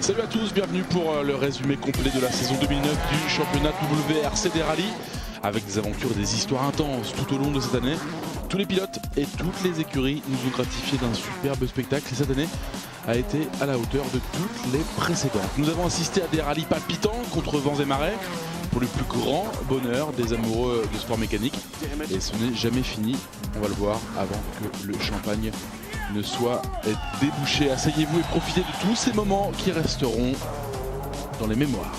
Salut à tous, bienvenue pour le résumé complet de la saison 2009 du championnat WRC des rallyes. Avec des aventures et des histoires intenses tout au long de cette année. Tous les pilotes et toutes les écuries nous ont gratifié d'un superbe spectacle et cette année a été à la hauteur de toutes les précédentes. Nous avons assisté à des rallyes palpitants contre vents et marées pour le plus grand bonheur des amoureux de sport mécanique. Et ce n'est jamais fini, on va le voir avant que le champagne ne soit débouché. Asseyez-vous et profitez de tous ces moments qui resteront dans les mémoires.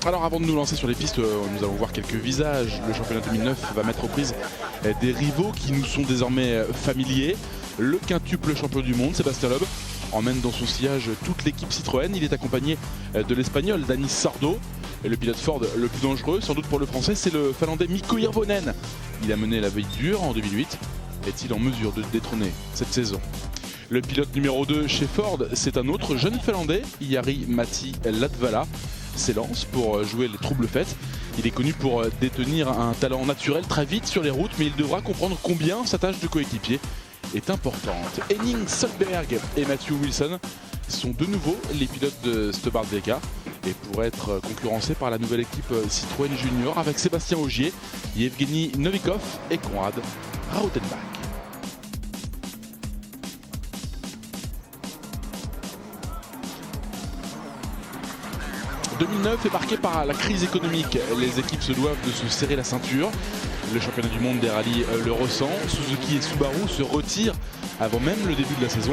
Alors avant de nous lancer sur les pistes, nous allons voir quelques visages. Le championnat 2009 va mettre aux prises des rivaux qui nous sont désormais familiers. Le quintuple champion du monde, Sébastien Loeb, emmène dans son sillage toute l'équipe Citroën. Il est accompagné de l'espagnol Dani Sordo. Et le pilote Ford le plus dangereux, sans doute pour le français, c'est le finlandais Mikko Hirvonen. Il a mené la veille dure en 2008. Est-il en mesure de détrôner cette saison? Le pilote numéro 2 chez Ford, c'est un autre jeune finlandais, Jari-Matti Latvala, s'élance pour jouer les troubles fêtes. Il est connu pour détenir un talent naturel très vite sur les routes, mais il devra comprendre combien sa tâche de coéquipier est importante. Henning Solberg et Matthew Wilson sont de nouveau les pilotes de Stobart VK et pourraient être concurrencés par la nouvelle équipe Citroën Junior avec Sébastien Ogier, Yevgeny Novikov et Konrad Rautenbach. « 2009 est marqué par la crise économique. Les équipes se doivent de se serrer la ceinture. Le championnat du monde des rallyes le ressent. Suzuki et Subaru se retirent avant même le début de la saison.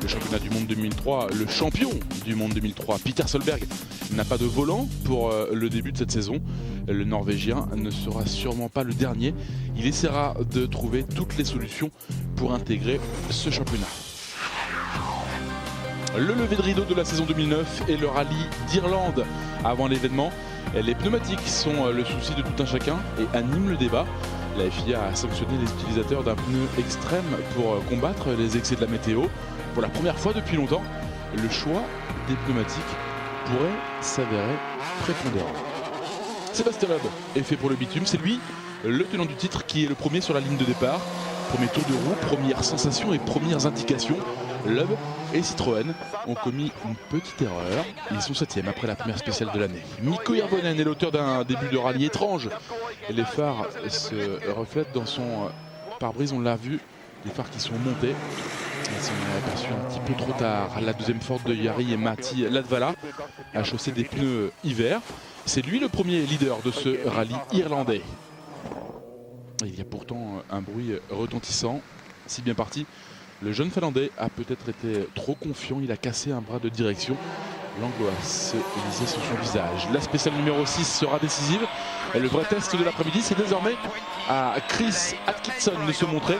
Le championnat du monde 2003, le champion du monde 2003, Peter Solberg, n'a pas de volant pour le début de cette saison. Le Norvégien ne sera sûrement pas le dernier. Il essaiera de trouver toutes les solutions pour intégrer ce championnat. Le lever de rideau de la saison 2009 et le rallye d'Irlande avant l'événement. Les pneumatiques sont le souci de tout un chacun et animent le débat. La FIA a sanctionné les utilisateurs d'un pneu extrême pour combattre les excès de la météo. Pour la première fois depuis longtemps, le choix des pneumatiques pourrait s'avérer prépondérant. Sébastien Loeb est fait pour le bitume, c'est lui le tenant du titre qui est le premier sur la ligne de départ. Premier tour de roue, premières sensations et premières indications. Loeb et Citroën ont commis une petite erreur. Ils sont 7e après la première spéciale de l'année. Mikko Hirvonen est l'auteur d'un début de rallye étrange. Les phares se reflètent dans son pare-brise, on l'a vu. Les phares qui sont montés. Ils sont aperçus un petit peu trop tard. La deuxième Ford de Jari-Matti Latvala a chaussé des pneus hiver. C'est lui le premier leader de ce rallye irlandais. Il y a pourtant un bruit retentissant. Si bien parti, le jeune Finlandais a peut-être été trop confiant. Il a cassé un bras de direction. L'angoisse lisait sur son visage. La spéciale numéro 6 sera décisive. Et le vrai test de l'après-midi, c'est désormais à Chris Atkinson de se montrer.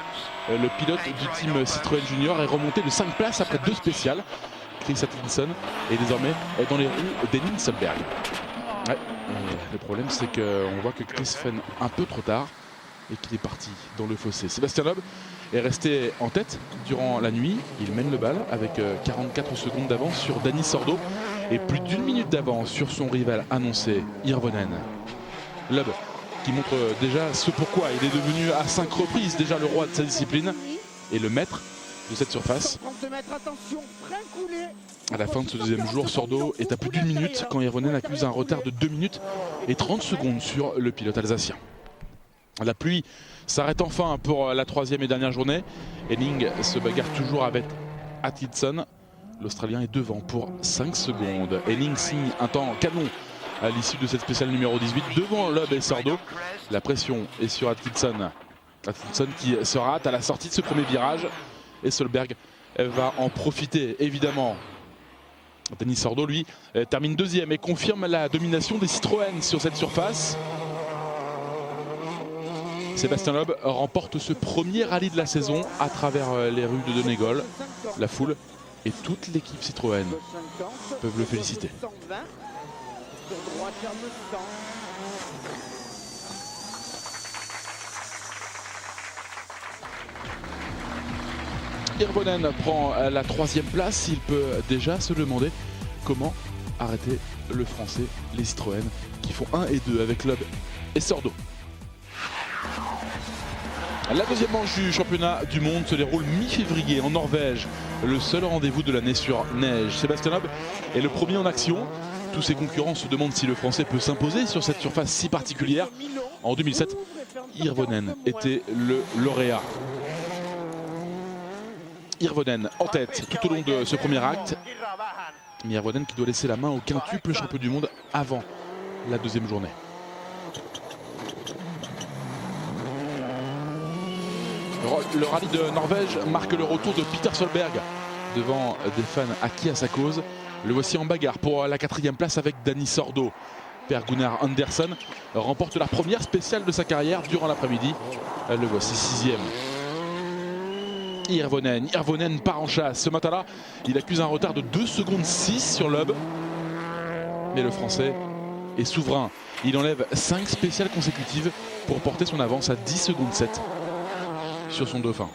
Le pilote du team Citroën Junior est remonté de 5 places après 2 spéciales. Chris Atkinson est désormais dans les roues d'Henning Solberg. Ouais, le problème, c'est qu'on voit que Chris freine un peu trop tard et qu'il est parti dans le fossé. Sébastien Loeb est resté en tête durant la nuit. Il mène le bal avec 44 secondes d'avance sur Dani Sordo et plus d'1 minute d'avance sur son rival annoncé, Hirvonen. Loeb qui montre déjà ce pourquoi il est devenu à 5 reprises déjà le roi de sa discipline et le maître de cette surface. À la fin de ce deuxième jour, Sordo est à plus d'1 minute quand Hirvonen accuse un retard de 2 minutes et 30 secondes sur le pilote alsacien. La pluie s'arrête enfin pour la 3e et dernière journée. Henning se bagarre toujours avec Atkinson. L'Australien est devant pour 5 secondes. Henning signe un temps canon à l'issue de cette spéciale numéro 18 devant Loeb et Sordo. La pression est sur Atkinson. Atkinson qui se rate à la sortie de ce premier virage. Et Solberg va en profiter évidemment. Dani Sordo lui termine 2e et confirme la domination des Citroën sur cette surface. Sébastien Loeb remporte ce premier rallye de la saison à travers les rues de Donegal. La foule et toute l'équipe Citroën peuvent le féliciter. Hirvonen prend la 3e place. Il peut déjà se demander comment arrêter le français, les Citroën, qui font 1 et 2 avec Loeb et Sordo. La deuxième manche du championnat du monde se déroule mi-février en Norvège. Le seul rendez-vous de l'année sur neige. Sébastien Loeb est le premier en action. Tous ses concurrents se demandent si le français peut s'imposer sur cette surface si particulière. En 2007, Hirvonen était le lauréat. Hirvonen en tête tout au long de ce premier acte. Mais Hirvonen qui doit laisser la main au quintuple champion du monde avant la deuxième journée. Le rallye de Norvège marque le retour de Peter Solberg devant des fans acquis à sa cause. Le voici en bagarre pour la 4e place avec Dani Sordo. Per Gunnar Andersen remporte la première spéciale de sa carrière durant l'après-midi. Le voici 6e. Hirvonen part en chasse. Ce matin-là, il accuse un retard de 2 secondes 6 sur Loeb. Mais le français est souverain. Il enlève 5 spéciales consécutives pour porter son avance à 10 secondes 7 sur son dauphin.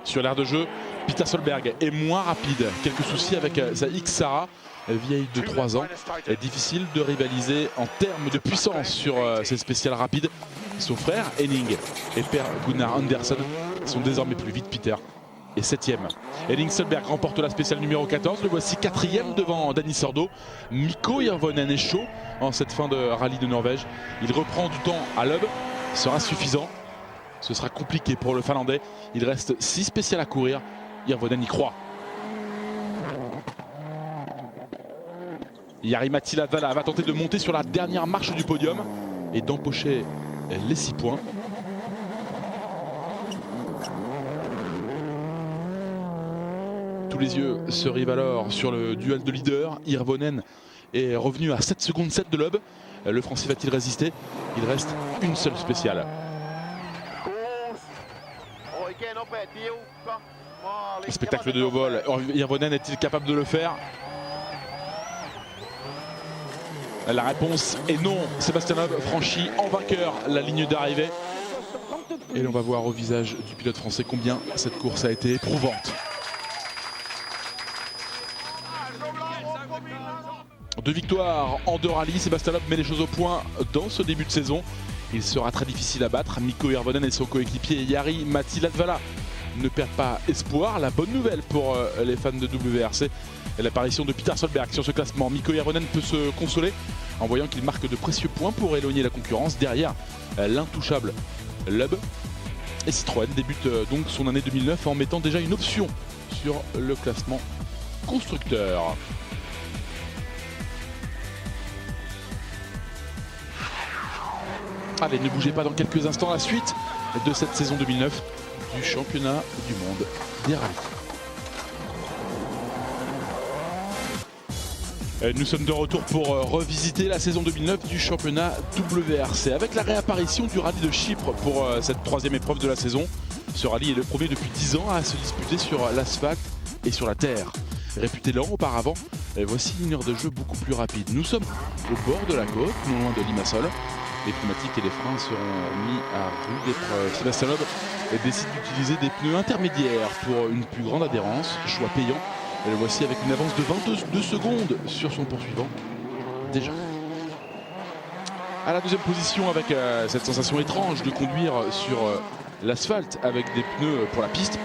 Sur l'aire de jeu, Peter Solberg est moins rapide. Quelques soucis avec sa X-Sara, vieille de 3 ans. Il est difficile de rivaliser en termes de puissance sur ses spéciales rapides. Son frère Henning et Per Gunnar Andersen sont désormais plus vite. Peter est 7e. Henning Solberg remporte la spéciale numéro 14. Le voici 4e devant Dani Sordo. Mikko Hirvonen est chaud en cette fin de rallye de Norvège. Il reprend du temps à Loeb. Sera suffisant. Ce sera compliqué pour le Finlandais. Il reste 6 spéciales à courir. Hirvonen y croit. Jari-Matti Latvala va tenter de monter sur la dernière marche du podium et d'empocher les 6 points. Tous les yeux se rivent alors sur le duel de leader. Hirvonen est revenu à 7 secondes 7 de Loeb. Le Français va-t-il résister? Il reste une seule spéciale. Spectacle de haut vol. Hirvonen est-il capable de le faire? La réponse est non. Sébastien Loeb franchit en vainqueur la ligne d'arrivée. Et l'on va voir au visage du pilote français combien cette course a été éprouvante. 2 victoires en 2 rallyes. Sébastien Loeb met les choses au point dans ce début de saison. Il sera très difficile à battre. Mikko Hirvonen et son coéquipier Jari-Matti Latvala ne perdent pas espoir. La bonne nouvelle pour les fans de WRC est l'apparition de Peter Solberg sur ce classement. Mikko Hirvonen peut se consoler en voyant qu'il marque de précieux points pour éloigner la concurrence. Derrière, l'intouchable Loeb. Et Citroën débute donc son année 2009 en mettant déjà une option sur le classement constructeur. Allez, ne bougez pas, dans quelques instants la suite de cette saison 2009 du championnat du monde des rallyes. Nous sommes de retour pour revisiter la saison 2009 du championnat WRC avec la réapparition du rallye de Chypre pour cette 3e épreuve de la saison. Ce rallye est le premier depuis 10 ans à se disputer sur l'asphalte et sur la terre. Réputé lent auparavant, voici une heure de jeu beaucoup plus rapide. Nous sommes au bord de la côte, non loin de Limassol. Les pneumatiques et les freins seront mis à rude épreuve. Sébastien Loeb décide d'utiliser des pneus intermédiaires pour une plus grande adhérence, choix payant. Et le voici avec une avance de 22 secondes sur son poursuivant. Déjà. À la 2e position avec cette sensation étrange de conduire sur l'asphalte avec des pneus pour la piste,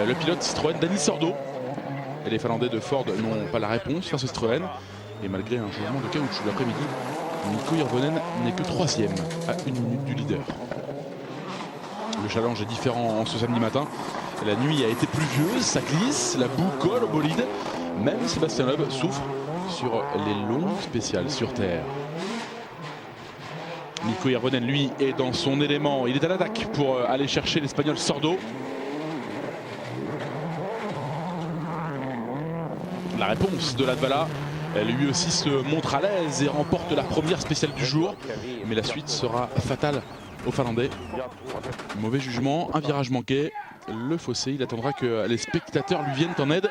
le pilote Citroën Dani Sordo. Et les Finlandais de Ford n'ont pas la réponse face au Citroën. Et malgré un changement de caoutchouc l'après-midi, Mikko Hirvonen n'est que 3e à 1 minute du leader. Le challenge est différent en ce samedi matin. La nuit a été pluvieuse, ça glisse, la boue colle au bolide. Même Sébastien Loeb souffre sur les longues spéciales sur terre. Mikko Hirvonen, lui, est dans son élément. Il est à l'attaque pour aller chercher l'Espagnol Sordo. La réponse de Latvala. Lui aussi se montre à l'aise et remporte la première spéciale du jour. Mais la suite sera fatale aux Finlandais. Mauvais jugement, un virage manqué. Le fossé, il attendra que les spectateurs lui viennent en aide.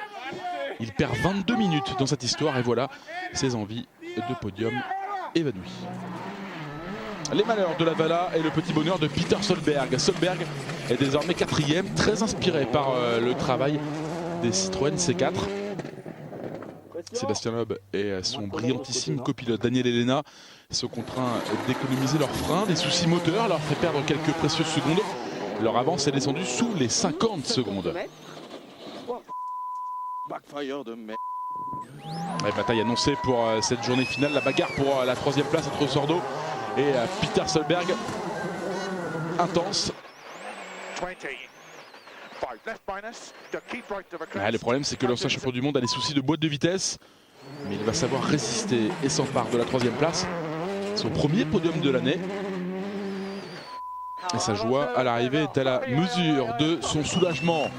Il perd 22 minutes dans cette histoire et voilà ses envies de podium évanouies. Les malheurs de Latvala et le petit bonheur de Peter Solberg. Solberg est désormais 4e, très inspiré par le travail des Citroën C4. Sébastien Loeb et son brillantissime copilote Daniel Elena sont contraints d'économiser leurs freins. Des soucis moteurs leur fait perdre quelques précieuses secondes. Leur avance est descendue sous les 50 secondes. La bataille annoncée pour cette journée finale, la bagarre pour la 3e place entre Sordo et Peter Solberg. Intense. Le problème, c'est que l'ancien champion du monde a des soucis de boîte de vitesse, mais il va savoir résister et s'empare de la 3e place. Son premier podium de l'année. Et sa joie à l'arrivée est à la mesure de son soulagement.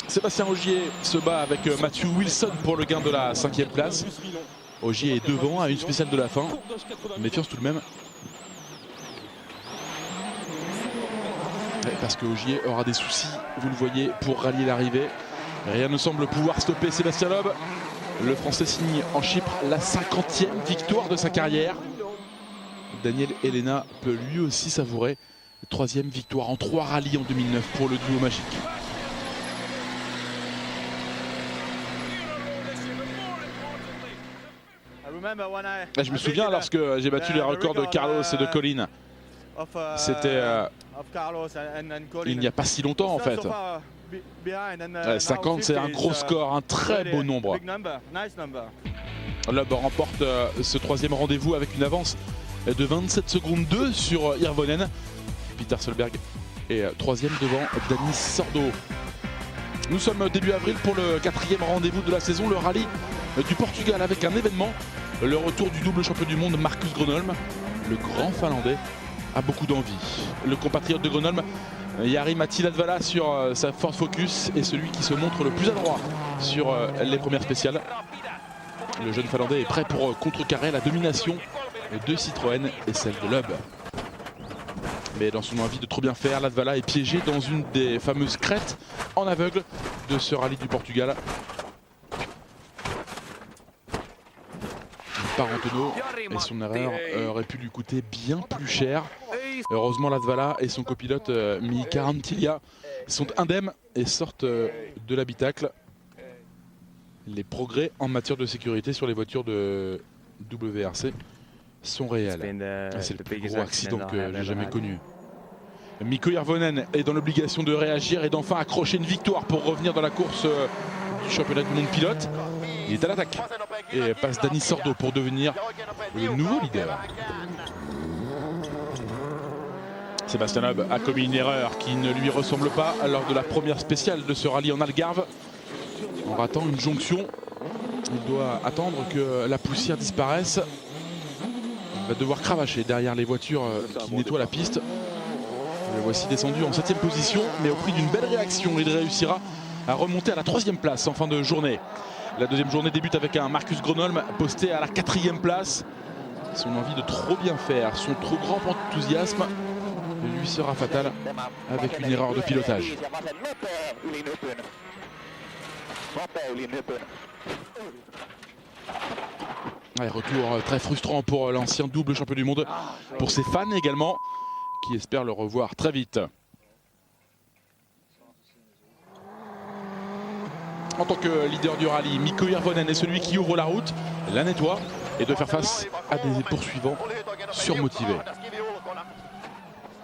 Sébastien Ogier se bat avec Matthew Wilson pour le gain de la 5e place. Ogier est devant à une spéciale de la fin. Méfiance tout de même. Parce que Ogier aura des soucis, vous le voyez, pour rallier l'arrivée. Rien ne semble pouvoir stopper Sébastien Loeb. Le Français signe en Chypre la 50e victoire de sa carrière. Daniel Elena peut lui aussi savourer la 3e victoire en 3 rallyes en 2009 pour le duo magique. Je me souviens lorsque j'ai battu les records de Carlos et de Colin. C'était il n'y a pas si longtemps en fait. 50, c'est un gros score, un très beau nombre. Loeb remporte ce 3e rendez-vous avec une avance de 27 secondes 2 sur Hirvonen. Peter Solberg est 3e devant Dani Sordo. Nous sommes début avril pour le 4e rendez-vous de la saison, le rallye du Portugal, avec un événement, le retour du double champion du monde Marcus Grönholm. Le grand Finlandais a beaucoup d'envie. Le compatriote de Grönholm, Jari-Matti Latvala sur sa Ford Focus, est celui qui se montre le plus adroit sur les premières spéciales. Le jeune Finlandais est prêt pour contrecarrer la domination de Citroën et celle de Loeb. Mais dans son envie de trop bien faire, Latvala est piégé dans une des fameuses crêtes en aveugle de ce rallye du Portugal. Parentenaud et son erreur aurait pu lui coûter bien plus cher. Heureusement, Latvala et son copilote Mika Antilia sont indemnes et sortent de l'habitacle. Les progrès en matière de sécurité sur les voitures de WRC sont réels. C'est le plus gros accident que j'ai jamais connu. Mikko Hirvonen est dans l'obligation de réagir et d'enfin accrocher une victoire pour revenir dans la course du championnat du monde pilote. Il est à l'attaque et passe Dani Sordo pour devenir le nouveau leader. Sébastien Loeb a commis une erreur qui ne lui ressemble pas lors de la première spéciale de ce rallye en Algarve. En ratant une jonction, il doit attendre que la poussière disparaisse. Il va devoir cravacher derrière les voitures qui nettoient la piste. Le voici descendu en 7e position, mais au prix d'une belle réaction, il réussira à remonter à la 3e place en fin de journée. La 2e journée débute avec un Marcus Grönholm posté à la 4e place. Son envie de trop bien faire, son trop grand enthousiasme lui sera fatal avec une erreur de pilotage. Retour très frustrant pour l'ancien double champion du monde, pour ses fans également, qui espèrent le revoir très vite. En tant que leader du rallye, Mikko Hirvonen est celui qui ouvre la route, la nettoie et doit faire face à des poursuivants surmotivés.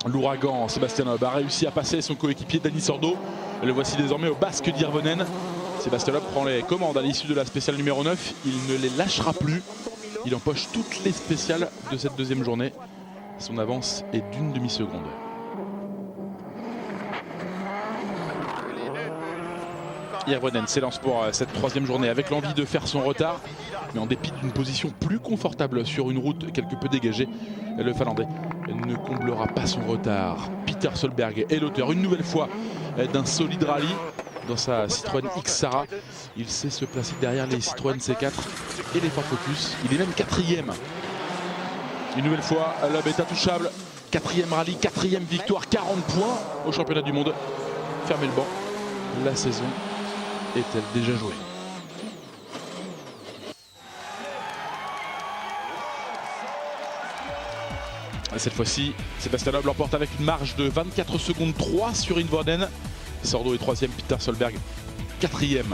L'ouragan Sébastien Loeb a réussi à passer son coéquipier Dani Sordo. Le voici désormais au basque d'Hirvonen. Sébastien Loeb prend les commandes à l'issue de la spéciale numéro 9. Il ne les lâchera plus. Il empoche toutes les spéciales de cette 2e journée. Son avance est d'une demi-seconde. Hirvonen s'élance pour cette 3e journée avec l'envie de faire son retard, mais en dépit d'une position plus confortable sur une route quelque peu dégagée, le Finlandais ne comblera pas son retard. Peter Solberg est l'auteur une nouvelle fois d'un solide rallye dans sa Citroën X-Sara. Il sait se placer derrière les Citroën C4 et les Ford Focus. Il est même 4e. Une nouvelle fois, Loeb est intouchable. 4e rallye, 4e victoire, 40 points au championnat du monde. Fermez le banc. La saison est-elle déjà jouée? Cette fois-ci, Sébastien Loeb l'emporte avec une marge de 24 secondes 3 sur Hirvonen. Sordo est 3e, Peter Solberg 4e.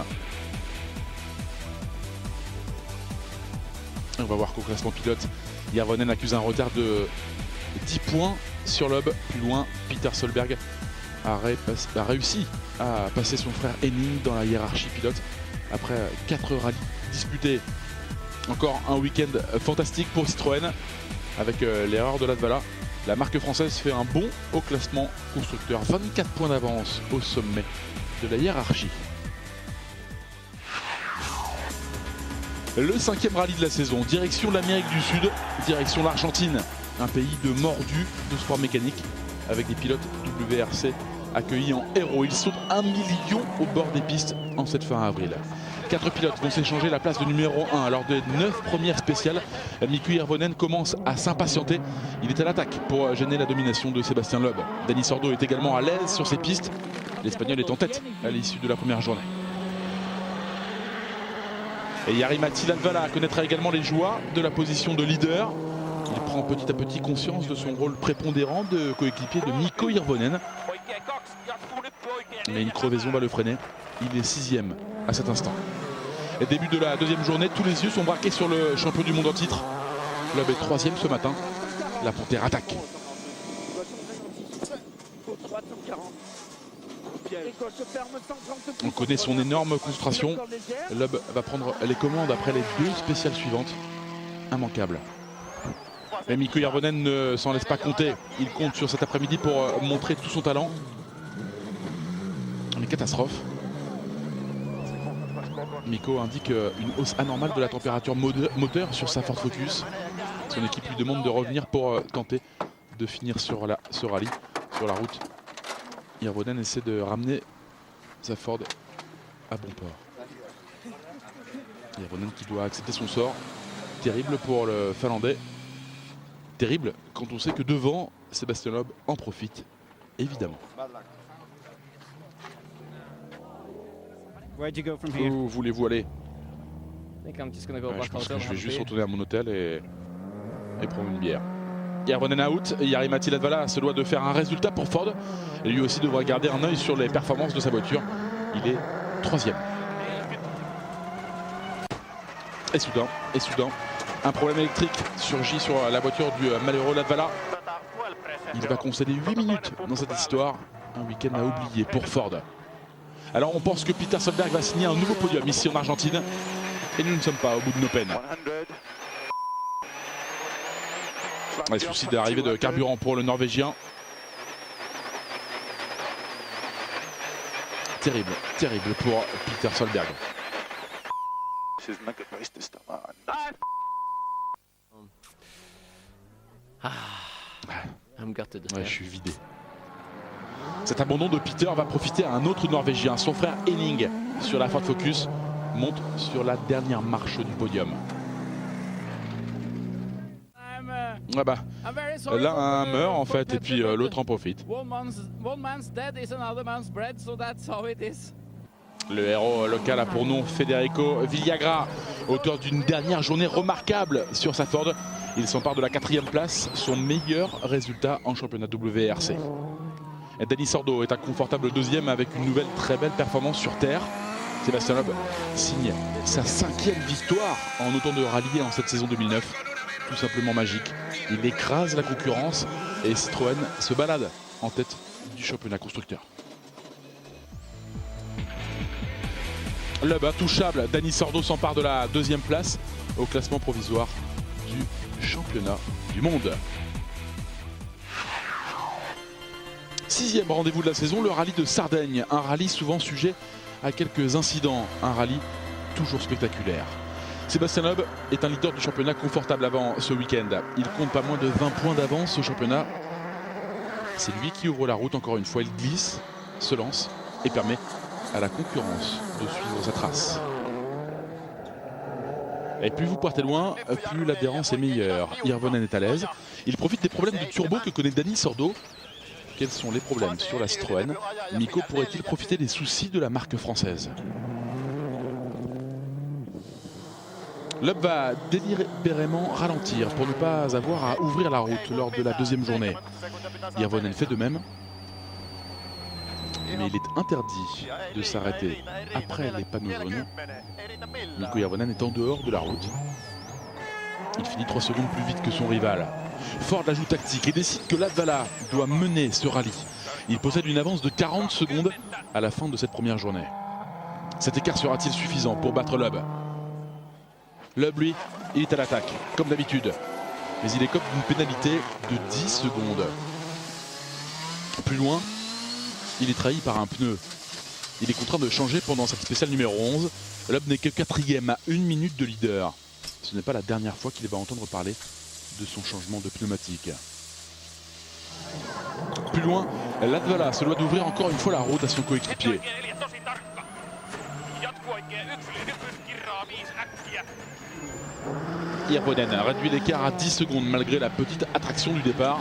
On va voir qu'au classement pilote, Hirvonen accuse un retard de 10 points sur Loeb. Plus loin, Peter Solberg a réussi à passer son frère Henning dans la hiérarchie pilote après 4 rallyes disputés. Encore un week-end fantastique pour Citroën avec l'erreur de Latvala. La marque française fait un bond au classement constructeur. 24 points d'avance au sommet de la hiérarchie. Le 5e rallye de la saison, direction l'Amérique du Sud, direction l'Argentine, un pays de mordus de sport mécanique, avec des pilotes WRC accueillis en héros. Ils sont 1 million au bord des pistes en cette fin avril. 4 pilotes vont s'échanger la place de numéro 1 lors des 9 premières spéciales. Mikko Hirvonen commence à s'impatienter. Il est à l'attaque pour gêner la domination de Sébastien Loeb. Dani Sordo est également à l'aise sur ses pistes. L'Espagnol est en tête à l'issue de la première journée. Et Jari-Matti Latvala connaîtra également les joies de la position de leader. Il prend petit à petit conscience de son rôle prépondérant de coéquipier de Mikko Hirvonen. Mais une crevaison va le freiner. Il est 6e à cet instant. Et début de la deuxième journée, tous les yeux sont braqués sur le champion du monde en titre. Loeb est 3e ce matin. La Panthère attaque. On connaît son énorme concentration. Loeb va prendre les commandes après les 2 spéciales suivantes. Immanquable. Mais Mikko Hirvonen ne s'en laisse pas compter. Il compte sur cet après-midi pour montrer tout son talent. Mais catastrophe. Mikko indique une hausse anormale de la température moteur sur sa Ford Focus. Son équipe lui demande de revenir pour tenter de finir sur ce rallye, sur la route. Hirvonen essaie de ramener sa Ford à bon port. Hirvonen qui doit accepter son sort. Terrible pour le Finlandais. Terrible quand on sait que devant, Sébastien Loeb en profite, évidemment. Où voulez-vous aller? Je pense que je vais juste retourner à mon hôtel et prendre une bière. Hirvonen out, Jari-Matti Latvala se doit de faire un résultat pour Ford. Et lui aussi devra garder un œil sur les performances de sa voiture. Il est 3e. Et soudain, un problème électrique surgit sur la voiture du malheureux Latvala. Il va concéder 8 minutes dans cette histoire. Un week-end à oublier pour Ford. Alors on pense que Peter Solberg va signer un nouveau podium ici en Argentine. Et nous ne sommes pas au bout de nos peines. Les soucis d'arrivée de carburant pour le Norvégien. Terrible pour Peter Solberg. Ouais, je suis vidé. Cet abandon de Peter va profiter à un autre Norvégien. Son frère Henning, sur la Ford Focus, monte sur la dernière marche du podium. Ah bah, l'un meurt en fait et puis l'autre en profite. Le héros local a pour nom Federico Villagra, auteur d'une dernière journée remarquable sur sa Ford. Il s'empare de la 4e place, son meilleur résultat en championnat WRC. Et Dani Sordo est un confortable 2e avec une nouvelle très belle performance sur terre. Sébastien Loeb signe sa 5e victoire en autant de rallyes en cette saison 2009. Tout simplement magique. Il écrase la concurrence et Citroën se balade en tête du championnat constructeur. Loeb intouchable, Dani Sordo s'empare de la 2e place au classement provisoire du championnat du monde. 6e rendez-vous de la saison, le rallye de Sardaigne. Un rallye souvent sujet à quelques incidents. Un rallye toujours spectaculaire. Sébastien Loeb est un leader du championnat confortable avant ce week-end. Il compte pas moins de 20 points d'avance au championnat. C'est lui qui ouvre la route encore une fois. Il glisse, se lance et permet à la concurrence de suivre sa trace. Et plus vous partez loin, plus l'adhérence est meilleure. Hirvonen est à l'aise. Il profite des problèmes de turbo que connaît Dani Sordo. Quels sont les problèmes sur la Citroën? Mikko pourrait-il profiter des soucis de la marque française? Loeb va délibérément ralentir pour ne pas avoir à ouvrir la route lors de la deuxième journée. Hirvonen fait de même. Mais il est interdit de s'arrêter après les panneaux jaunes. Mikko Hirvonen est en dehors de la route. Il finit 3 secondes plus vite que son rival. Ford ajoute tactique et décide que Latvala doit mener ce rallye. Il possède une avance de 40 secondes à la fin de cette première journée. Cet écart sera-t-il suffisant pour battre Loeb? Loeb, lui, il est à l'attaque, comme d'habitude. Mais il écope d'une pénalité de 10 secondes. Plus loin, il est trahi par un pneu. Il est contraint de changer pendant cette spéciale numéro 11. Loeb n'est que 4e à 1 minute de leader. Ce n'est pas la dernière fois qu'il va entendre parler de son changement de pneumatique. Plus loin, Latvala se doit d'ouvrir encore une fois la route à son coéquipier. Hirvonen réduit l'écart à 10 secondes malgré la petite attraction du départ.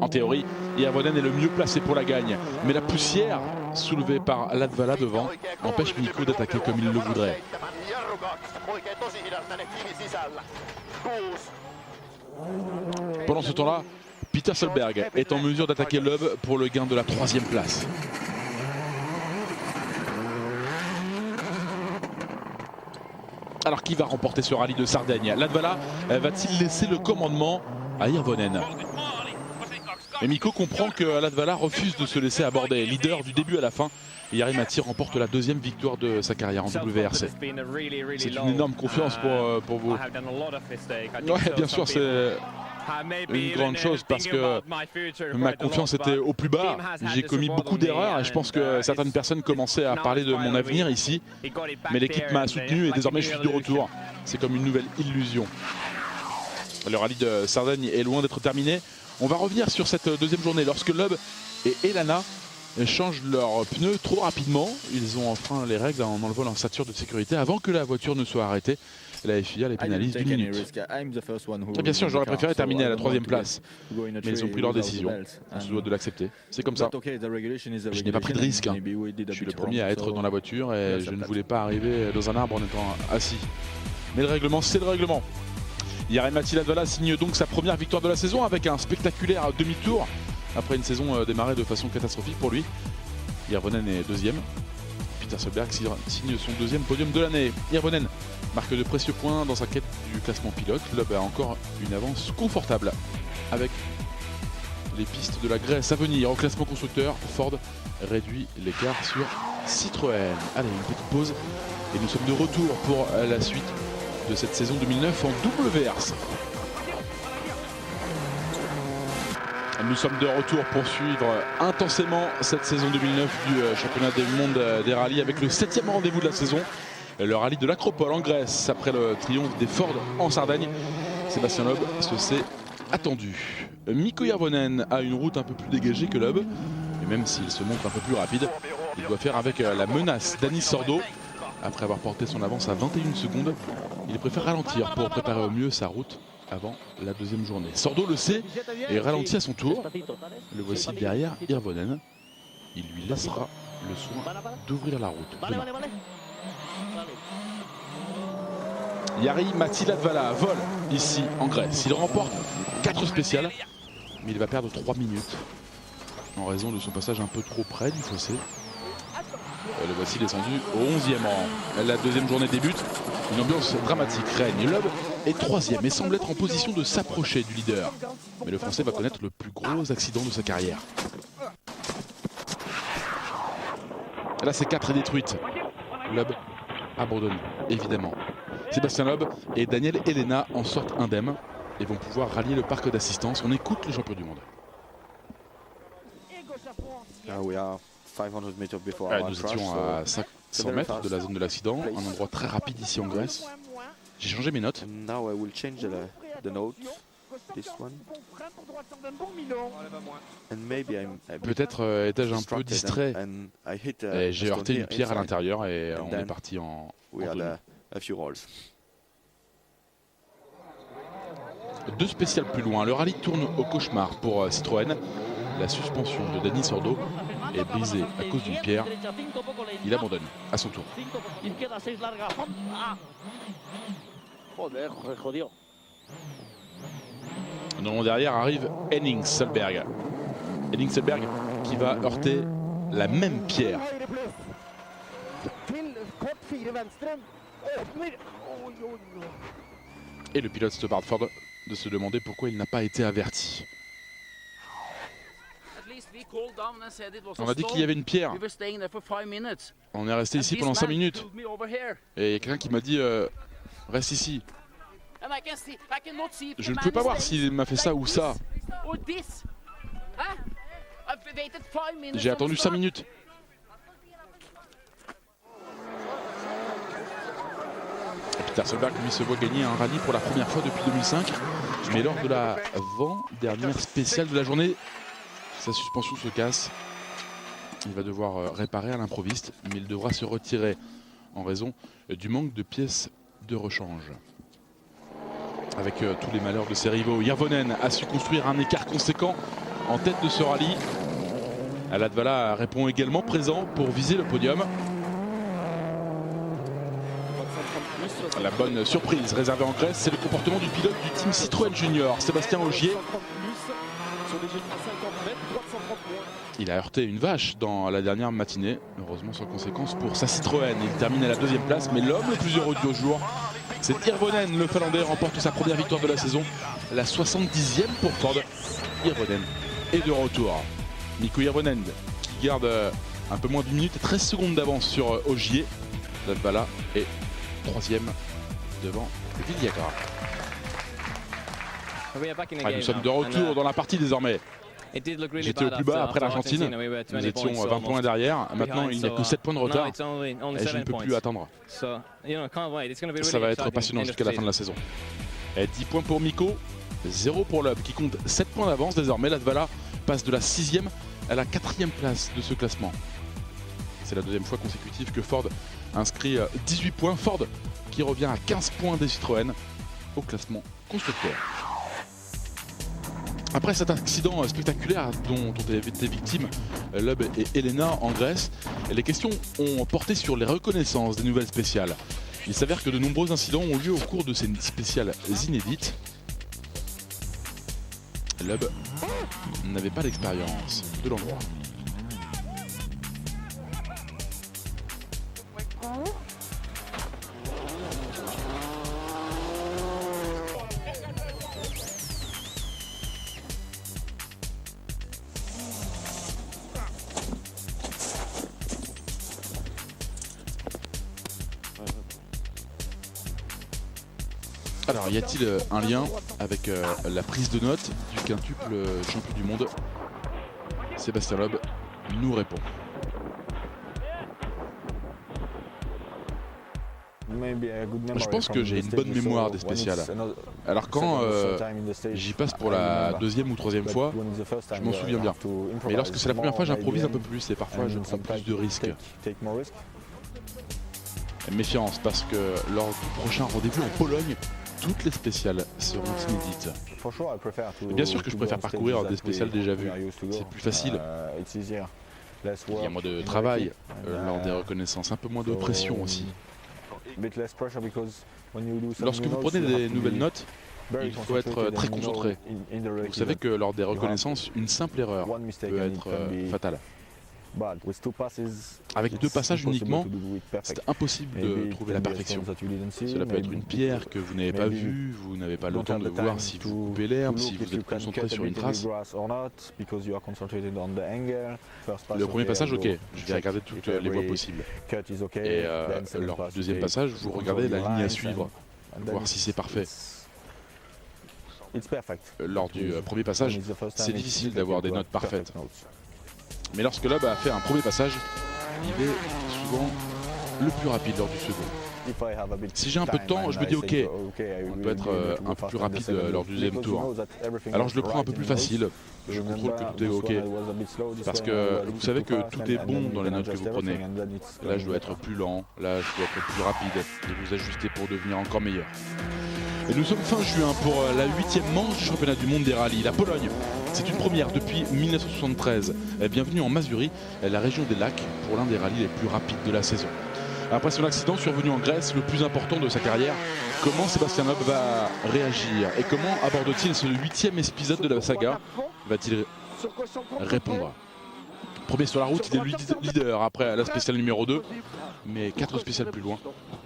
En théorie, Hirvonen est le mieux placé pour la gagne, mais la poussière soulevée par Latvala devant empêche Mikko d'attaquer comme il le voudrait. Pendant ce temps-là, Peter Solberg est en mesure d'attaquer Loeb pour le gain de la 3e place. Alors qui va remporter ce rallye de Sardaigne? Latvala va-t-il laisser le commandement à Hirvonen? Et Mikko comprend que Latvala refuse de se laisser aborder. Leader du début à la fin, Jari-Matti remporte la 2e victoire de sa carrière en WRC. C'est une énorme confiance pour vous. Ouais, bien sûr, c'est une grande chose parce que ma confiance était au plus bas. J'ai commis beaucoup d'erreurs et je pense que certaines personnes commençaient à parler de mon avenir ici. Mais l'équipe m'a soutenu et désormais je suis de retour. C'est comme une nouvelle illusion. Le rallye de Sardaigne est loin d'être terminé. On va revenir sur cette deuxième journée lorsque Loeb et Elana changent leurs pneus trop rapidement. Ils ont enfreint les règles en enlevant leur ceinture de sécurité avant que la voiture ne soit arrêtée. La FIA les pénalise d'1 minute. Et bien sûr, j'aurais préféré terminer à la 3e place. Mais ils ont pris leur décision. On se doit de l'accepter. C'est comme ça. Je n'ai pas pris de risque. Je suis le premier à être dans la voiture et je ne voulais pas arriver dans un arbre en étant assis. Mais le règlement, c'est le règlement. Jari-Matti Latvala signe donc sa première victoire de la saison avec un spectaculaire demi-tour après une saison démarrée de façon catastrophique pour lui. Hirvonen est 2e. Peter Solberg signe son 2e podium de l'année. Hirvonen marque de précieux points dans sa quête du classement pilote. Loeb a encore une avance confortable avec les pistes de la Grèce à venir. Au classement constructeur, Ford réduit l'écart sur Citroën. Allez, une petite pause et nous sommes de retour pour la suite de cette saison 2009 en WRC. Nous sommes de retour pour suivre intensément cette saison 2009 du championnat du monde des rallyes avec le 7e rendez-vous de la saison, le rallye de l'Acropole en Grèce. Après le triomphe des Ford en Sardaigne, Sébastien Loeb se s'est attendu. Mikko Hirvonen a une route un peu plus dégagée que Loeb, et même s'il se montre un peu plus rapide, il doit faire avec la menace d'Anis Sordo. Après avoir porté son avance à 21 secondes, il préfère ralentir pour préparer au mieux sa route avant la deuxième journée. Sordo le sait et ralentit à son tour. Le voici derrière Hirvonen. Il lui laissera le soin d'ouvrir la route demain. Jari-Matti Latvala vole ici en Grèce. Il remporte 4 spéciales, mais il va perdre 3 minutes en raison de son passage un peu trop près du fossé. Le voici descendu au 11e rang. La deuxième journée débute. Une ambiance dramatique règne. Loeb est 3e et semble être en position de s'approcher du leader. Mais le Français va connaître le plus gros accident de sa carrière. La C4 est détruite. Loeb abandonne, évidemment. Sébastien Loeb et Daniel Elena en sortent indemnes et vont pouvoir rallier le parc d'assistance. On écoute le champion du monde. Nous étions à 500 mètres de la zone de l'accident, un endroit très rapide ici en Grèce. J'ai changé mes notes. Peut-être étais-je un peu distrait. J'ai heurté une pierre à l'intérieur et on est parti en Deux spéciales plus loin. Le rallye tourne au cauchemar pour Citroën. La suspension de Dani Sordo est brisée à cause d'une pierre. Il abandonne à son tour. Non, derrière arrive Henning Solberg. Henning Solberg qui va heurter la même pierre. Et le pilote Stuart Ford de se demander pourquoi il n'a pas été averti. On a dit qu'il y avait une pierre. On est resté ici pendant 5 minutes. Et il y a quelqu'un qui m'a dit reste ici. Je ne peux pas voir s'il m'a fait ça ou ça. J'ai attendu 5 minutes. Peter Solberg lui se voit gagner un rallye pour la première fois depuis 2005. Mais lors de la avant-dernière spéciale de la journée, sa suspension se casse. Il va devoir réparer à l'improviste, mais il devra se retirer en raison du manque de pièces de rechange. Avec tous les malheurs de ses rivaux, Hirvonen a su construire un écart conséquent en tête de ce rallye. Latvala répond également présent pour viser le podium. La bonne surprise réservée en Grèce, c'est le comportement du pilote du team Citroën Junior, Sébastien Ogier. Il a heurté une vache dans la dernière matinée, heureusement sans conséquence pour sa Citroën. Il termine à la 2e place, mais l'homme le plus heureux du jour, c'est Hirvonen. Le Finlandais remporte sa première victoire de la saison, la 70e pour Ford. Hirvonen est de retour. Mikko Hirvonen qui garde un peu moins d'une minute et 13 secondes d'avance sur Ogier. Latvala est 3e devant Viliagra. Nous sommes de retour dans la partie désormais. J'étais au plus bas après l'Argentine. Nous étions 20 points derrière. Maintenant, il n'y a que 7 points de retard. Et je ne peux plus attendre. Ça va être passionnant jusqu'à la fin de la saison. Et 10 points pour Mikko, 0 pour Loeb qui compte 7 points d'avance désormais. Latvala passe de la 6e à la 4e place de ce classement. C'est la 2e fois consécutive que Ford inscrit 18 points. Ford qui revient à 15 points des Citroën au classement constructeur. Après cet accident spectaculaire dont ont été victimes Loeb et Elena en Grèce, les questions ont porté sur les reconnaissances des nouvelles spéciales. Il s'avère que de nombreux incidents ont lieu au cours de ces spéciales inédites. Loeb n'avait pas l'expérience de l'endroit. Alors, y a-t-il un lien avec la prise de notes du quintuple champion du monde? Sébastien Loeb nous répond. Je pense que j'ai une bonne mémoire des spéciales. Alors quand j'y passe pour la 2e ou 3e fois, je m'en souviens bien. Mais lorsque c'est la première fois, j'improvise un peu plus et parfois je prends plus de risques. Méfiance, parce que lors du prochain rendez-vous en Pologne, toutes les spéciales seront inédites. Bien sûr que je préfère parcourir des spéciales déjà vues. C'est plus facile. Il y a moins de travail lors des reconnaissances, un peu moins de pression aussi. Lorsque vous prenez des nouvelles notes, il faut être très concentré. Vous savez que lors des reconnaissances, une simple erreur peut être fatale. Avec 2 passages uniquement, c'est impossible de trouver la perfection. Cela peut être une pierre que vous n'avez pas vue, vous n'avez pas le temps de voir si vous coupez l'herbe, si vous êtes concentré sur une trace. Le premier passage, ok, je vais regarder toutes les voies possibles. Et lors du 2e passage, vous regardez la ligne à suivre, voir si c'est parfait. Lors du premier passage, c'est difficile d'avoir des notes parfaites. Mais lorsque Loeb a fait un premier passage, il est souvent le plus rapide lors du second. Si j'ai un peu de temps, je me dis ok, on peut être un peu plus rapide lors du 2e tour. Alors je le prends un peu plus facile, je contrôle que tout est ok. Parce que vous savez que tout est bon dans les notes que vous prenez. Là je dois être plus lent, là je dois être plus rapide et vous ajuster pour devenir encore meilleur. Et nous sommes fin juin pour la 8e manche du championnat du monde des rallyes. La Pologne, c'est une première depuis 1973. Bienvenue en Mazurie, la région des lacs, pour l'un des rallyes les plus rapides de la saison. Après son accident survenu en Grèce, le plus important de sa carrière, comment Sébastien Loeb va réagir et comment aborde-t-il ce 8e épisode de la saga? Va-t-il répondre? Premier sur la route, il est leader après la spéciale numéro 2, mais 4 spéciales plus loin,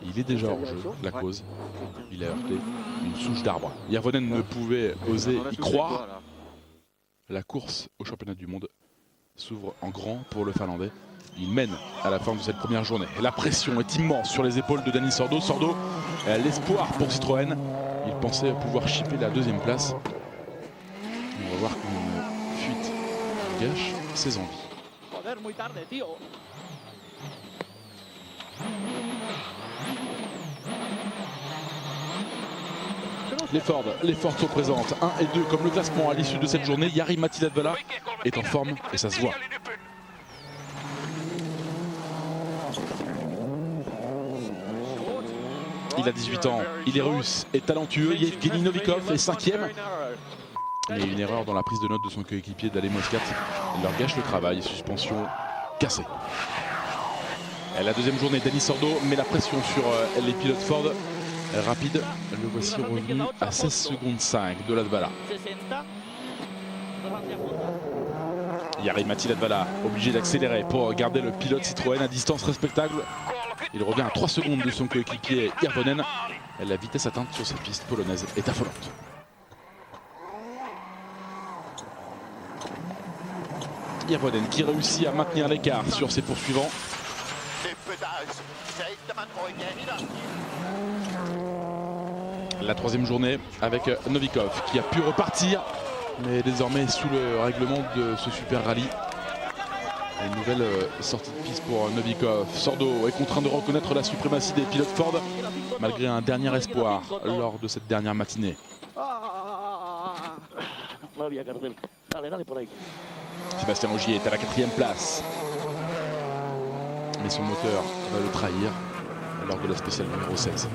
il est déjà hors jeu. La cause, il a heurté une souche d'arbre. Järvonen ne pouvait oser y croire. La course au championnat du monde s'ouvre en grand pour le Finlandais. Il mène à la fin de cette première journée. La pression est immense sur les épaules de Dani Sordo. Sordo, l'espoir pour Citroën. Il pensait pouvoir chipper la 2e place. On va voir qu'une fuite gâche ses envies. Les Ford sont présentes, 1 et 2 comme le classement à l'issue de cette journée. Jari-Matti Latvala est en forme et ça se voit. Il a 18 ans, il est russe et talentueux. Yevgeny Novikov est 5e. Mais une erreur dans la prise de note de son coéquipier Dale Moscat leur gâche le travail. Suspension cassée. La 2e journée, Dani Sordo met la pression sur les pilotes Ford. Rapide, le voici revenu à 16 secondes 5 de Latvala. Jari-Matti Latvala obligé d'accélérer pour garder le pilote Citroën à distance respectable. Il revient à 3 secondes de son coéquipier Järvonen. La vitesse atteinte sur cette piste polonaise est affolante. Järvonen qui réussit à maintenir l'écart sur ses poursuivants. La 3e journée avec Novikov qui a pu repartir, mais désormais sous le règlement de ce super rallye. Une nouvelle sortie de piste pour Novikov. Sordo est contraint de reconnaître la suprématie des pilotes Ford malgré un dernier espoir lors de cette dernière matinée. Sébastien Ogier est à la 4e place. Mais son moteur va le trahir lors de la spéciale numéro 16.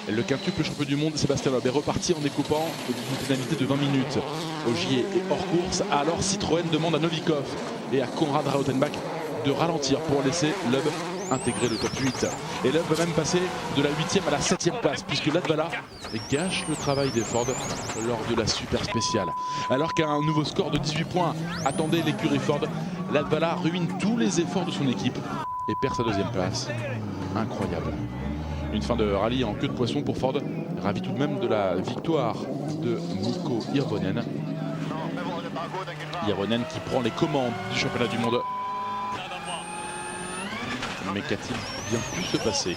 Le quintuple champion du monde, Sébastien Loeb, est reparti en découpant une pénalité de 20 minutes. Ogier est hors course, alors Citroën demande à Novikov et à Konrad Rautenbach de ralentir pour laisser Loeb intégrer le top 8. Et Loeb va même passer de la 8e à la 7e place, puisque Latvala gâche le travail des Ford lors de la super spéciale. Alors qu'un nouveau score de 18 points attendait l'écurie Ford, Latvala ruine tous les efforts de son équipe et perd sa 2e place. Incroyable. Une fin de rallye en queue de poisson pour Ford, ravi tout de même de la victoire de Mikko Järvonen. Järvonen qui prend les commandes du championnat du monde. Mais qu'a-t-il bien pu se passer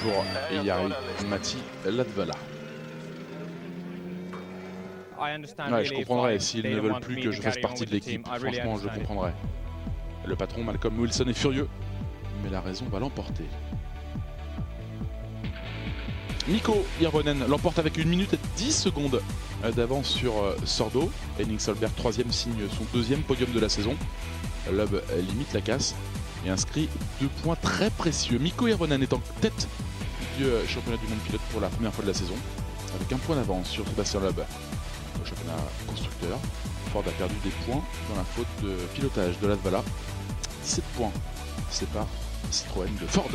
pour Jari-Matti Latvala? Ouais, je comprendrais s'ils ne veulent plus que je fasse partie de l'équipe. Franchement, je comprendrais. Le patron Malcolm Wilson est furieux, mais la raison va l'emporter. Mikko Järvonen l'emporte avec 1 minute et 10 secondes d'avance sur Sordo. Henning Solberg, 3e, signe son 2e podium de la saison. Loeb limite la casse et inscrit 2 points très précieux. Mikko Järvonen est en tête du championnat du monde pilote pour la première fois de la saison, avec 1 point d'avance sur Sébastien Loeb. Au championnat constructeur, Ford a perdu des points dans la faute de pilotage de Latvala. 17 points séparent Citroën de Ford.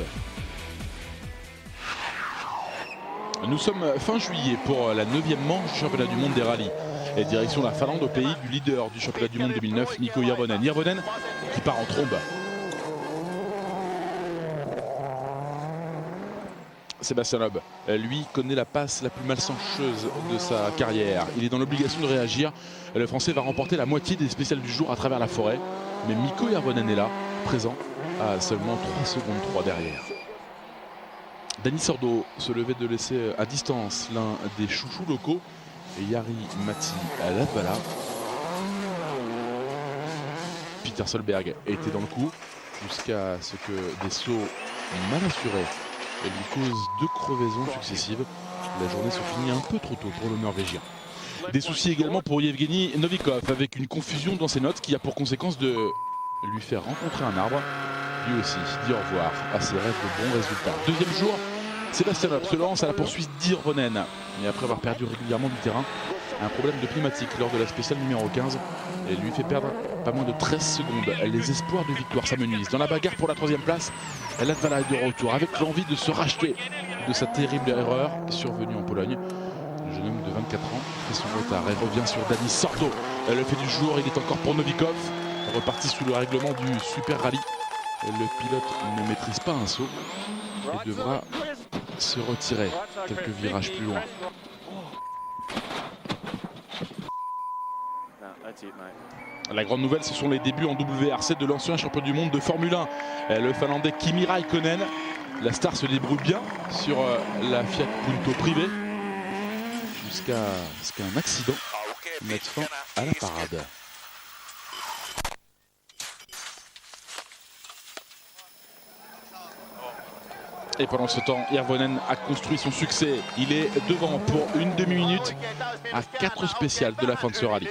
Nous sommes fin juillet pour la 9e manche du championnat du monde des rallyes. Et direction la Finlande, au pays du leader du championnat du monde 2009, Mikko Järvonen. Järvonen qui part en trombe. Sébastien Loeb, lui, connaît la passe la plus malchanceuse de sa carrière. Il est dans l'obligation de réagir. Le Français va remporter la moitié des spéciales du jour à travers la forêt. Mais Mikko Järvonen est là, présent, à seulement 3 secondes 3 derrière. Dani Sordo se levait de laisser à distance l'un des chouchous locaux, et Jari-Matti Latvala. Peter Solberg était dans le coup jusqu'à ce que des sauts mal assurés lui causent 2 crevaisons successives. La journée se finit un peu trop tôt pour le Norvégien. Des soucis également pour Yevgeny Novikov avec une confusion dans ses notes qui a pour conséquence de lui fait rencontrer un arbre. Lui aussi dit au revoir à ses rêves de bons résultats. Deuxième jour, Sébastien Loeb se lance à la poursuite d'Hirvonen. Et après avoir perdu régulièrement du terrain, un problème de pneumatique lors de la spéciale numéro 15 et lui fait perdre pas moins de 13 secondes. Les espoirs de victoire s'amenuisent. Dans la bagarre pour la troisième place, Latvala est de retour avec l'envie de se racheter de sa terrible erreur survenue en Pologne. Le jeune homme de 24 ans fait son retard et revient sur Dani Sordo. Le fait du jour, il est encore pour Novikov, reparti sous le règlement du Super Rally. Le pilote ne maîtrise pas un saut et devra se retirer quelques virages plus loin. La grande nouvelle, ce sont les débuts en WRC de l'ancien champion du monde de Formule 1, le Finlandais Kimi Räikkönen. La star se débrouille bien sur la Fiat Punto privée jusqu'à ce qu'un accident mette fin à la parade. Et pendant ce temps, Hirvonen a construit son succès. Il est devant pour une demi-minute à 4 spéciales de la fin de ce rallye.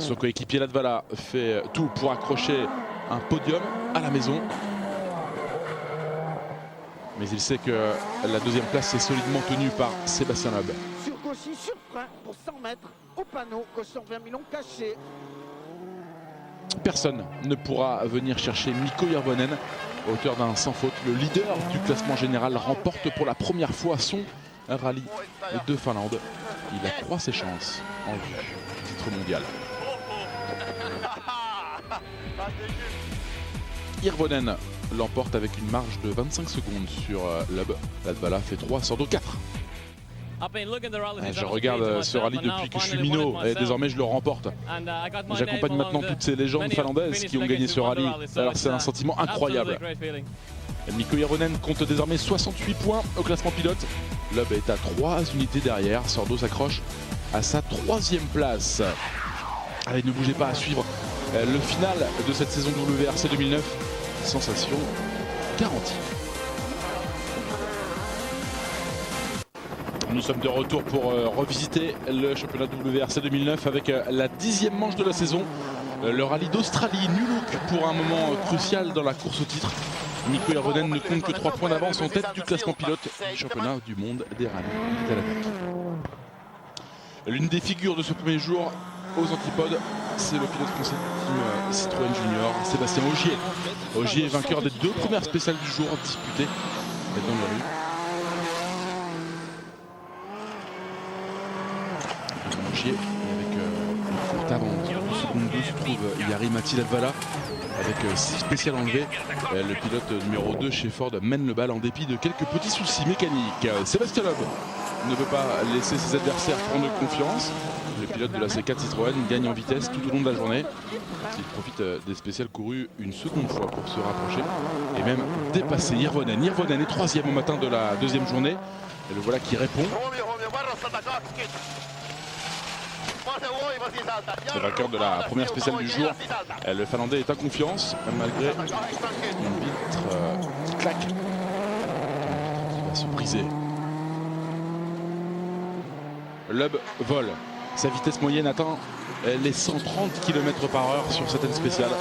Son coéquipier Latvala fait tout pour accrocher un podium à la maison. Mais il sait que la deuxième place est solidement tenue par Sébastien Loeb. Sur Cauchy, sur frein pour 100 mètres au panneau, Cauchy 20 millions caché. Personne ne pourra venir chercher Mikko Hirvonen, auteur d'un sans faute. Le leader du classement général remporte pour la première fois son rallye de Finlande. Il accroît ses chances en vue du titre mondial. Hirvonen l'emporte avec une marge de 25 secondes sur Loeb. Latvala fait 3, Sordo 4. Je regarde ce rallye depuis que je suis minot et désormais je le remporte. J'accompagne maintenant toutes ces légendes finlandaises qui ont gagné ce rallye. Alors c'est un sentiment incroyable. Mikko Hirvonen compte désormais 68 points au classement pilote. Loeb est à 3 unités derrière. Sordo s'accroche à sa 3e place. Allez, ne bougez pas à suivre le final de cette saison WRC 2009. Sensation garantie. Nous sommes de retour pour revisiter le championnat WRC 2009 avec la 10e manche de la saison. Le rallye d'Australie, new look pour un moment crucial dans la course au titre. Mikko Hirvonen ne compte que 3 points d'avance en tête du classement pilote du championnat du monde des rallyes. Il est à l'attaque. L'une des figures de ce premier jour aux antipodes, c'est le pilote français du team Citroën Junior, Sébastien Ogier. Ogier est vainqueur des 2 premières spéciales du jour disputées dans les rues. Ogier, avec une courte avance, en seconde 2 se trouve Jari-Matti Latvala avec 6 spéciales enlevées. Le pilote numéro 2 chez Ford mène le bal en dépit de quelques petits soucis mécaniques. Sébastien Loeb ne veut pas laisser ses adversaires prendre confiance. Le pilote de la C4 Citroën gagne en vitesse tout au long de la journée. Il profite des spéciales courues une seconde fois pour se rapprocher et même dépasser Hirvonen. Hirvonen est 3e au matin de la 2e journée. Et le voilà qui répond. Le vainqueur de la première spéciale du jour, le Finlandais est en confiance malgré une vitre qui claque, qui va se briser. Loeb vole. Sa vitesse moyenne atteint les 130 km/h sur certaines spéciales.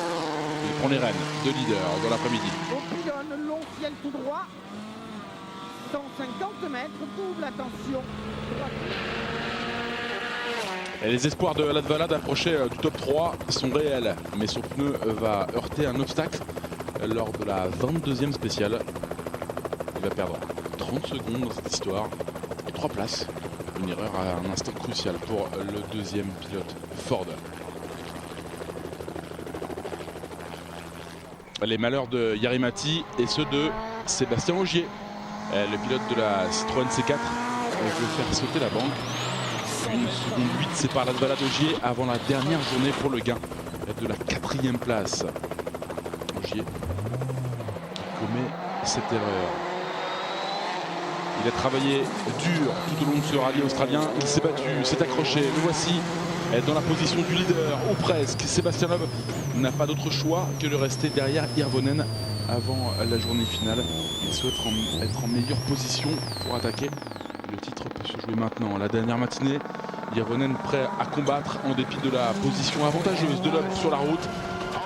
Il prend les rênes de leader dans l'après-midi. Au pylône, long ciel tout droit. 150 mètres, double attention. Et les espoirs de Latvala d'approcher du top 3 sont réels. Mais son pneu va heurter un obstacle lors de la 22e spéciale. Il va perdre 30 secondes dans cette histoire et 3 places. Une erreur à un instant crucial pour le deuxième pilote Ford. Les malheurs de Jari-Matti et ceux de Sébastien Ogier. Le pilote de la Citroën C4 veut faire sauter la banque. Une seconde 8 sépare Latvala d'Ogier avant la dernière journée pour le gain de la 4e place. Ogier commet cette erreur. Il a travaillé dur tout au long de ce rallye australien. Il s'est battu, s'est accroché. Le voici dans la position du leader, ou presque. Sébastien Loeb n'a pas d'autre choix que de rester derrière Hirvonen avant la journée finale. Il souhaite être en meilleure position pour attaquer. Le titre peut se jouer maintenant. La dernière matinée, Hirvonen prêt à combattre en dépit de la position avantageuse de Loeb sur la route.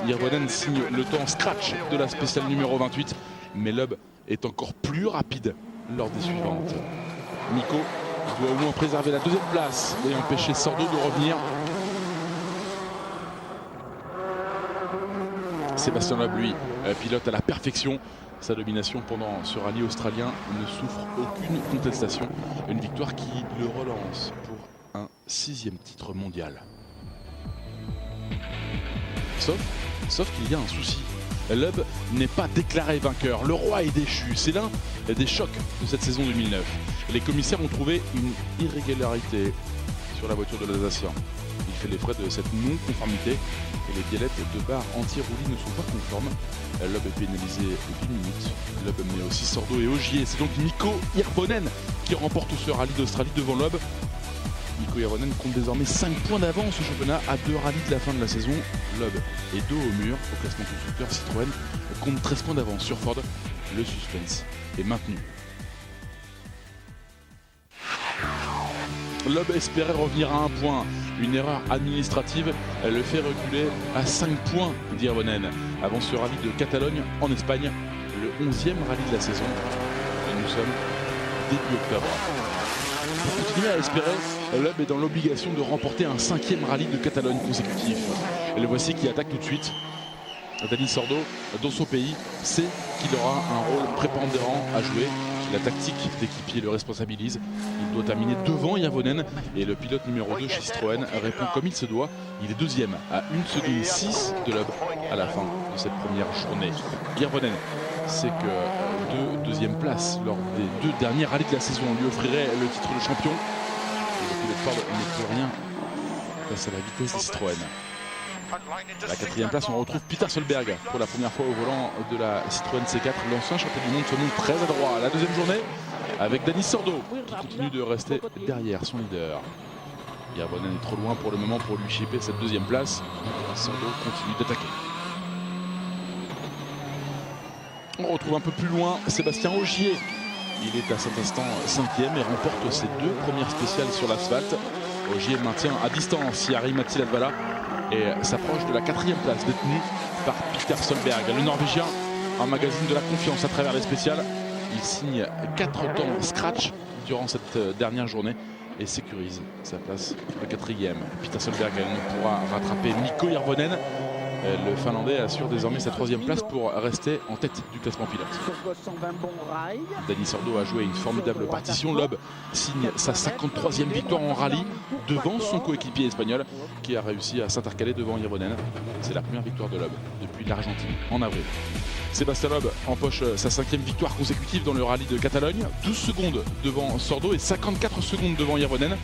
Hirvonen signe le temps scratch de la spéciale numéro 28, mais Loeb est encore plus rapide lors des suivantes. Mikko doit au moins préserver la deuxième place et empêcher Sordo de revenir. Sébastien Loeb, lui, pilote à la perfection. Sa domination pendant ce rallye australien ne souffre aucune contestation. Une victoire qui le relance pour un 6e titre mondial. Sauf qu'il y a un souci. Loeb n'est pas déclaré vainqueur. Le roi est déchu. C'est l'un des chocs de cette saison 2009. Les commissaires ont trouvé une irrégularité sur la voiture de l'Alsacien. Il fait les frais de cette non-conformité et les biellettes de barre anti-roulis ne sont pas conformes. Loeb est pénalisé 8 minutes. Loeb met aussi Sordo et Ogier. C'est donc Mikko Hirvonen qui remporte ce rallye d'Australie devant Loeb. Mikko Hirvonen compte désormais 5 points d'avance au championnat à 2 rallyes de la fin de la saison. Loeb est dos au mur au classement constructeur. Citroën compte 13 points d'avance sur Ford. Le suspense est maintenu. Loeb espérait revenir à 1 point. Une erreur administrative le fait reculer à 5 points d'Hirvonen avant ce rallye de Catalogne en Espagne, le 11e rallye de la saison. Et nous sommes début octobre. Pour continuer à espérer, Loeb est dans l'obligation de remporter un 5e rallye de Catalogne consécutif. Et le voici qui attaque tout de suite. Dani Sordo, dans son pays, sait qu'il aura un rôle prépondérant à jouer. La tactique d'équipier le responsabilise. Il doit terminer devant Hirvonen et le pilote numéro 2 chez Citroën répond comme il se doit. Il est 2e à 1 seconde 6 de Loeb à la fin de cette première journée. Hirvonen sait que 2e places lors des 2 derniers rallyes de la saison lui offrirait le titre de champion. Et le pilote Ford ne peut rien face à la vitesse des Citroën. À la 4e place, on retrouve Peter Solberg pour la première fois au volant de la Citroën C4. L'ancien champion du monde se montre très adroit. La deuxième journée avec Dani Sordo qui continue de rester derrière son leader. Hirvonen est trop loin pour le moment pour lui chipper cette 2e place. Sordo continue d'attaquer. On retrouve un peu plus loin Sébastien Ogier. Il est à cet instant 5e et remporte ses 2 premières spéciales sur l'asphalte. Ogier maintient à distance Jari-Matti Latvala et s'approche de la 4e place détenue par Peter Solberg. Le Norvégien emmagasine de la confiance à travers les spéciales. Il signe 4 temps scratch durant cette dernière journée et sécurise sa place de 4e. Peter Solberg ne pourra rattraper Mikko Hirvonen. Le Finlandais assure désormais sa 3e place pour rester en tête du classement pilote. Dani Sordo a joué une formidable partition. Loeb signe sa 53e victoire en rallye devant son coéquipier espagnol qui a réussi à s'intercaler devant Hirvonen. C'est la première victoire de Loeb depuis l'Argentine en avril. Sébastien Loeb empoche sa 5e victoire consécutive dans le rallye de Catalogne. 12 secondes devant Sordo et 54 secondes devant Hirvonen.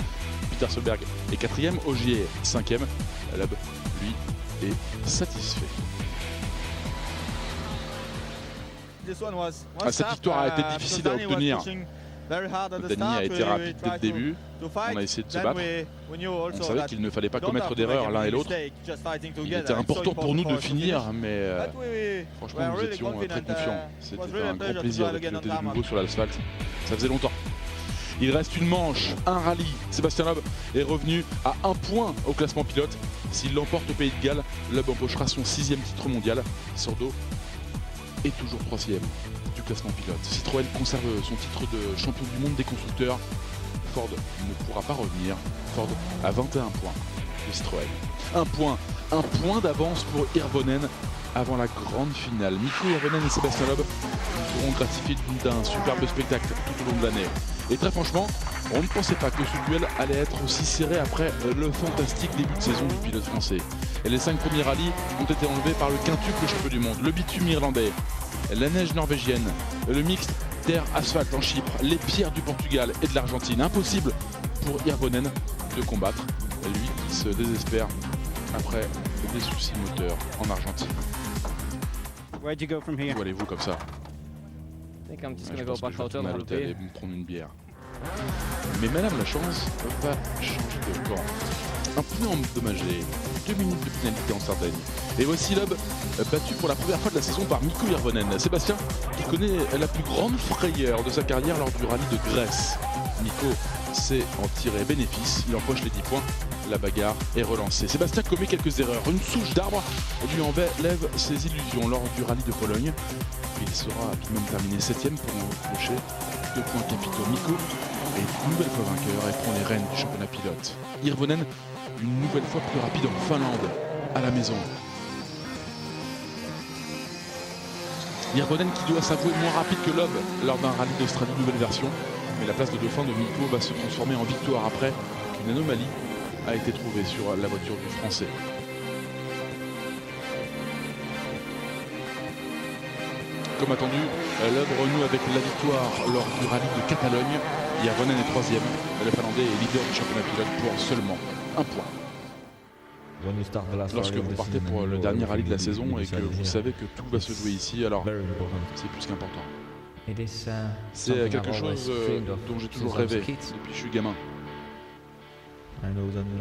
Peter Solberg est 4e, Ogier 5e. Loeb, lui, est satisfait. Cette victoire a été difficile à obtenir. Dani a été rapide dès le début. On a essayé de se battre. On savait qu'il ne fallait pas commettre d'erreur l'un et l'autre. Il était important pour nous de finir, mais franchement nous étions très confiants. C'était un grand plaisir de piloter de nouveau sur l'asphalte. Ça faisait longtemps. Il reste une manche, un rallye. Sébastien Loeb est revenu à 1 point au classement pilote. S'il l'emporte au Pays de Galles, Loeb empochera son 6e titre mondial. Sordo est toujours 3e du classement pilote. Citroën conserve son titre de champion du monde des constructeurs. Ford ne pourra pas revenir. Ford a 21 points de Citroën. Un point d'avance pour Hirvonen avant la grande finale. Mikko Hirvonen et Sébastien Loeb seront gratifiés d'un superbe spectacle tout au long de l'année. Et très franchement, on ne pensait pas que ce duel allait être aussi serré après le fantastique début de saison du pilote français. Et les 5 premiers rallyes ont été enlevés par le quintuple champion du monde, le bitume irlandais, la neige norvégienne, le mixte terre asphalte en Chypre, les pierres du Portugal et de l'Argentine. Impossible pour Hirvonen de combattre, lui qui se désespère après des soucis moteurs en Argentine. Où allez-vous comme ça? Je pense que je vais retourner à l'hôtel et me prendre une bière. Mais Madame la Chance va changer de camp. Un pneu endommagé, 2 minutes de pénalité en Sardaigne. Et voici Loeb battu pour la première fois de la saison par Mikko Hirvonen. Sébastien qui connaît la plus grande frayeur de sa carrière lors du rallye de Grèce. Mikko c'est en tirer bénéfice. Il empoche les 10 points. La bagarre est relancée. Sébastien commet quelques erreurs. Une souche d'arbre lui enlève ses illusions lors du rallye de Pologne. Il sera tout de même terminé 7ème pour en reprocher 2 points capitaux. Mikko est une nouvelle fois vainqueur et prend les rênes du championnat pilote. Hirvonen, une nouvelle fois plus rapide en Finlande, à la maison. Hirvonen qui doit s'avouer moins rapide que Loeb lors d'un rallye d'Australie nouvelle version. Mais la place de dauphin de Mikko va se transformer en victoire après qu'une anomalie a été trouvée sur la voiture du Français. Comme attendu, Loeb renoue avec la victoire lors du rallye de Catalogne. Hirvonen est 3ème. Le Finlandais est leader du championnat pilote pour seulement 1 point. Lorsque vous partez pour le dernier rallye de la saison et que vous savez que tout va se jouer ici, alors c'est plus qu'important. C'est quelque chose dont j'ai toujours rêvé depuis que je suis gamin.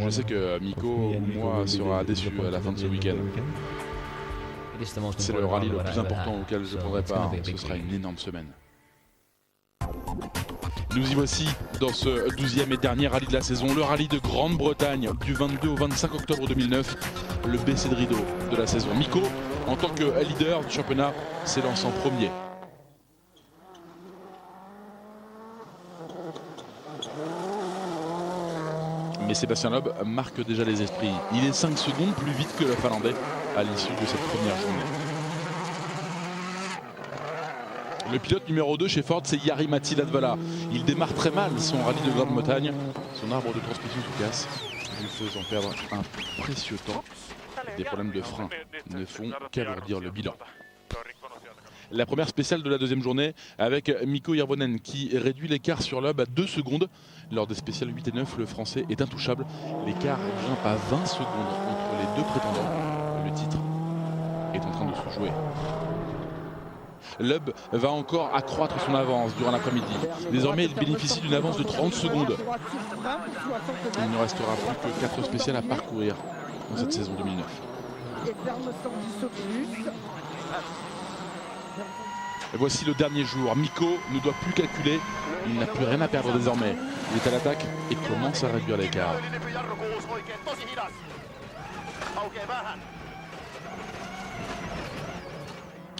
Je sais que Mikko ou moi sera déçu à la fin de ce week-end. C'est le rallye le plus important auquel je prendrai part. Ce sera une énorme semaine. Nous y voici dans ce 12e et dernier rallye de la saison, le rallye de Grande-Bretagne du 22 au 25 octobre 2009, le baisser de rideau de la saison. Mikko, en tant que leader du championnat, s'élance en premier. Mais Sébastien Loeb marque déjà les esprits. Il est 5 secondes plus vite que le Finlandais à l'issue de cette première journée. Le pilote numéro 2 chez Ford, c'est Jari-Matti Latvala. Il démarre très mal son rallye de Grande-Bretagne. Son arbre de transmission se casse, lui faisant perdre un précieux temps. Des problèmes de frein ne font qu'alourdir le bilan. La première spéciale de la deuxième journée avec Mikko Hirvonen qui réduit l'écart sur Loeb à 2 secondes. Lors des spéciales 8 et 9, le Français est intouchable. L'écart grimpe à 20 secondes entre les deux prétendants. Le titre est en train de se jouer. Loeb va encore accroître son avance durant l'après-midi. Désormais, il bénéficie d'une avance de 30 secondes. Il ne restera plus que 4 spéciales à parcourir dans cette saison 2009. Et voici le dernier jour. Mikko ne doit plus calculer. Il n'a plus rien à perdre désormais. Il est à l'attaque et commence à réduire l'écart.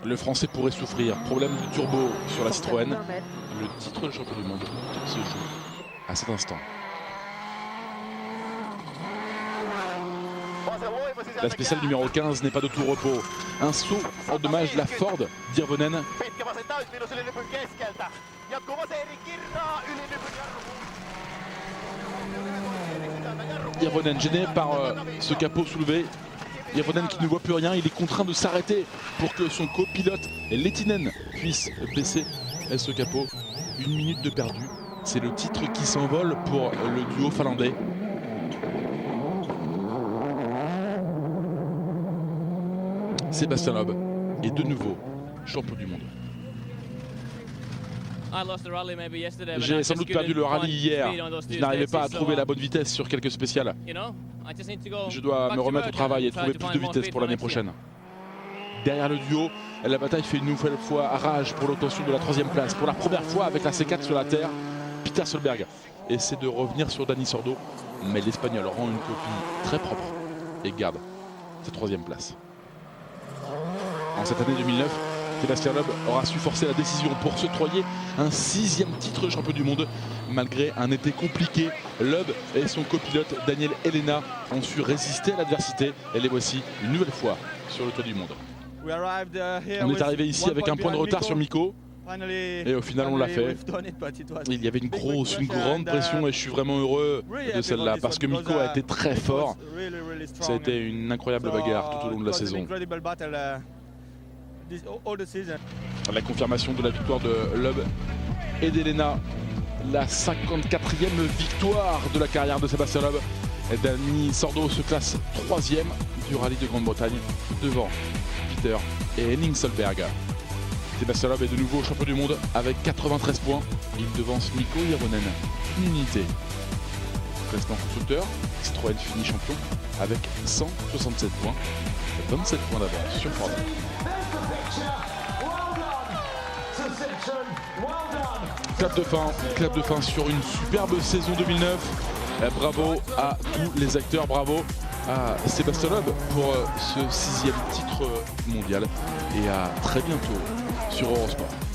Le Français pourrait souffrir. Problème de turbo sur la Citroën. Le titre de champion du monde se joue à cet instant. La spéciale numéro 15 n'est pas de tout repos. Un saut en dommage de la Ford d'Hirvonen. Hirvonen gêné par ce capot soulevé. Hirvonen qui ne voit plus rien, il est contraint de s'arrêter pour que son copilote Lehtinen puisse baisser ce capot. 1 minute de perdu. C'est le titre qui s'envole pour le duo finlandais. Sébastien Loeb est de nouveau champion du monde. J'ai sans doute perdu le rallye hier. Je n'arrivais pas à trouver la bonne vitesse sur quelques spéciales. Je dois me remettre au travail et trouver plus de vitesse pour l'année prochaine. Derrière le duo, la bataille fait une nouvelle fois rage pour l'obtention de la 3e place. Pour la première fois avec la C4 sur la terre, Peter Solberg essaie de revenir sur Dani Sordo. Mais l'Espagnol rend une copie très propre et garde sa 3e place. En cette année 2009, Sébastien Loeb aura su forcer la décision pour s'octroyer un 6e titre champion du monde. Malgré un été compliqué, Loeb et son copilote Daniel Elena ont su résister à l'adversité. Et les voici une nouvelle fois sur le toit du monde. On est arrivé ici avec un point de retard sur Mikko. Et au final on l'a fait. Il y avait une grande pression et je suis vraiment heureux de celle-là parce que Mikko a été très fort. Ça a été une incroyable bagarre tout au long de la saison. La confirmation de la victoire de Loeb et d'Elena, la 54e victoire de la carrière de Sébastien Loeb. Dani Sordo se classe 3e du rallye de Grande-Bretagne devant Peter et Henning Solberg. Sébastien Loeb est de nouveau champion du monde avec 93 points. Il devance Mikko Hirvonen d'une unité. Classement constructeur, Citroën finit champion avec 167 points, 27 points d'avance sur Ford. Clap de fin sur une superbe saison 2009. Bravo à tous les acteurs, bravo à Sébastien Loeb pour ce 6e titre mondial et à très bientôt sur Eurosport.